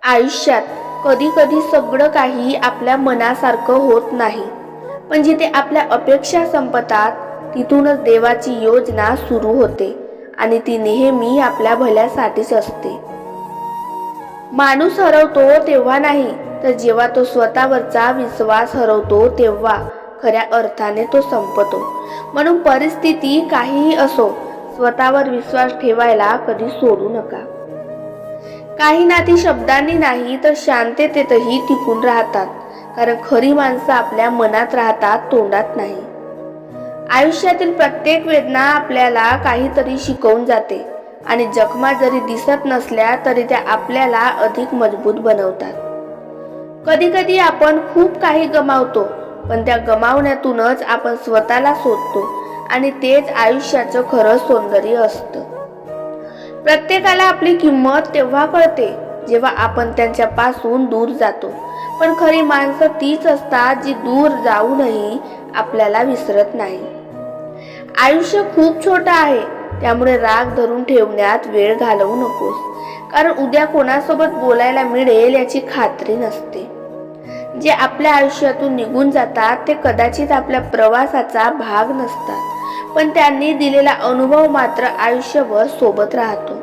आयुष्यात कधी कधी सगळं काही आपल्या मनासारखं होत नाही, पण जिथे आपल्या अपेक्षा संपतात तिथूनच देवाची योजना सुरू होते आणि ती नेहमी आपल्या भल्यासाठीच असते. माणूस हरवतो तेव्हा नाही, तर जेव्हा तो स्वतःवरचा विश्वास हरवतो तेव्हा खऱ्या अर्थाने तो संपतो. म्हणून परिस्थिती काहीही असो, स्वतःवर विश्वास ठेवायला कधी सोडू नका. काही नाती शब्दांनी नाही तर शांततेतही टिकून राहतात, कारण खरी माणसं आपल्या मनात राहतात, तोंडात नाही. आयुष्यातील प्रत्येक वेदना आपल्याला काहीतरी शिकवून जाते आणि जखमा जरी दिसत नसल्या तरी त्या आपल्याला अधिक मजबूत बनवतात. कधी कधी आपण खूप काही गमावतो, पण त्या गमावण्यातूनच आपण स्वतःला शोधतो आणि तेच आयुष्याचं खरं सौंदर्य असतं. प्रत्येकाला आपली किंमत तेव्हा कळते जेव्हा आपण त्यांच्यापासून दूर जातो, पण खरी माणसं तीच असतात जी दूर जाऊनही आपल्याला विसरत नाही. आयुष्य खूप छोटं आहे, त्यामुळे राग धरून ठेवण्यात वेळ घालवू नकोस, कारण उद्या कोणासोबत बोलायला मिळेल याची खात्री नसते. जे आपल्या आयुष्यातून निघून जातात ते कदाचित आपल्या प्रवासाचा भाग नसतात, पण त्यांनी दिलेला अनुभव मात्र आयुष्यभर सोबत राहतो.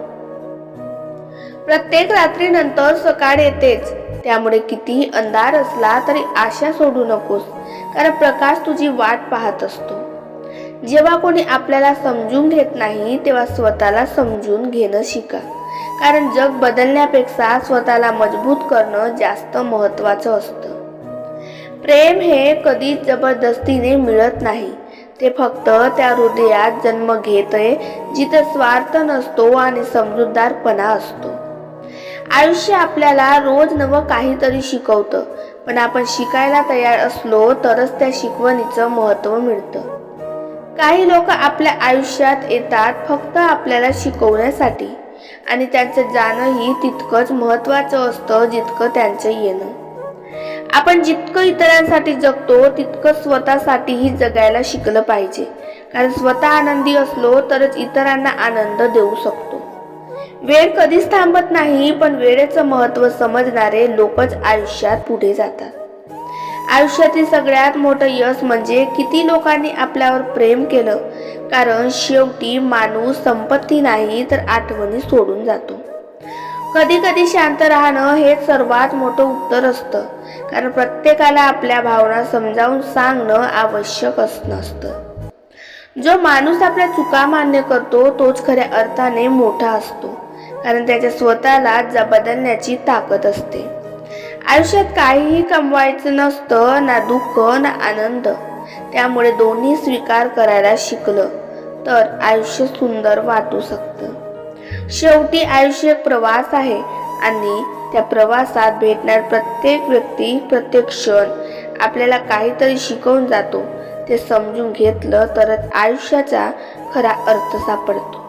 प्रत्येक रात्रीनंतर सकाळ येतेच, त्यामुळे कितीही अंधार असला तरी आशा सोडू नकोस, कारण प्रकाश तुझी वाट पाहत असतो. जेव्हा कोणी आपल्याला समजून घेत नाही तेव्हा स्वतःला समजून घेणं शिका, कारण जग बदलण्यापेक्षा स्वतःला मजबूत करणं जास्त महत्त्वाचं असतं. प्रेम हे कधीच जबरदस्तीने मिळत नाही, ते फक्त त्या हृदयात जन्म घेतंय जिथे स्वार्थ नसतो आणि समजूतदारपणा असतो. आयुष्य आपल्याला रोज नवं काहीतरी शिकवतं, पण आपण शिकायला तयार असलो तरच त्या शिकवणीचं महत्त्व मिळतं. काही लोक आपल्या आयुष्यात येतात फक्त आपल्याला शिकवण्यासाठी, आणि त्यांचं जाणंही तितकंच महत्त्वाचं असतं जितकं त्यांचं येणं. आपण जितकं इतरांसाठी जगतो तितकं स्वतःसाठीही जगायला शिकलं पाहिजे, कारण स्वतः आनंदी असलो तरच इतरांना आनंद देऊ शकतो. वेळ कधीच थांबत नाही, पण वेळेचं महत्त्व समजणारे लोकच आयुष्यात पुढे जातात. आयुष्यातील सगळ्यात मोठं यश म्हणजे किती लोकांनी आपल्यावर प्रेम केलं, कारण शेवटी माणूस संपत्ती नाही तर आठवणी सोडून जातो. कधी कधी शांत राहणं हे सर्वात मोठं उत्तर असतं, कारण प्रत्येकाला आपल्या भावना समजावून सांगणं आवश्यक नसतं. जो माणूस आपल्या चुका मान्य करतो तोच खऱ्या अर्थाने मोठा असतो, कारण त्याच्या स्वतःला बदलण्याची ताकद असते. आयुष्यात काहीही कमवायचं नसतं, ना दुःख ना आनंद, त्यामुळे दोन्ही स्वीकार करायला शिकलं तर आयुष्य सुंदर वाटू शकतं. शेवटी आयुष्य एक प्रवास आहे आणि त्या प्रवासात भेटणार प्रत्येक व्यक्ती, प्रत्येक क्षण आपल्याला काहीतरी शिकवून जातो. ते समजून घेतलं तरच आयुष्याचा खरा अर्थ सापडतो.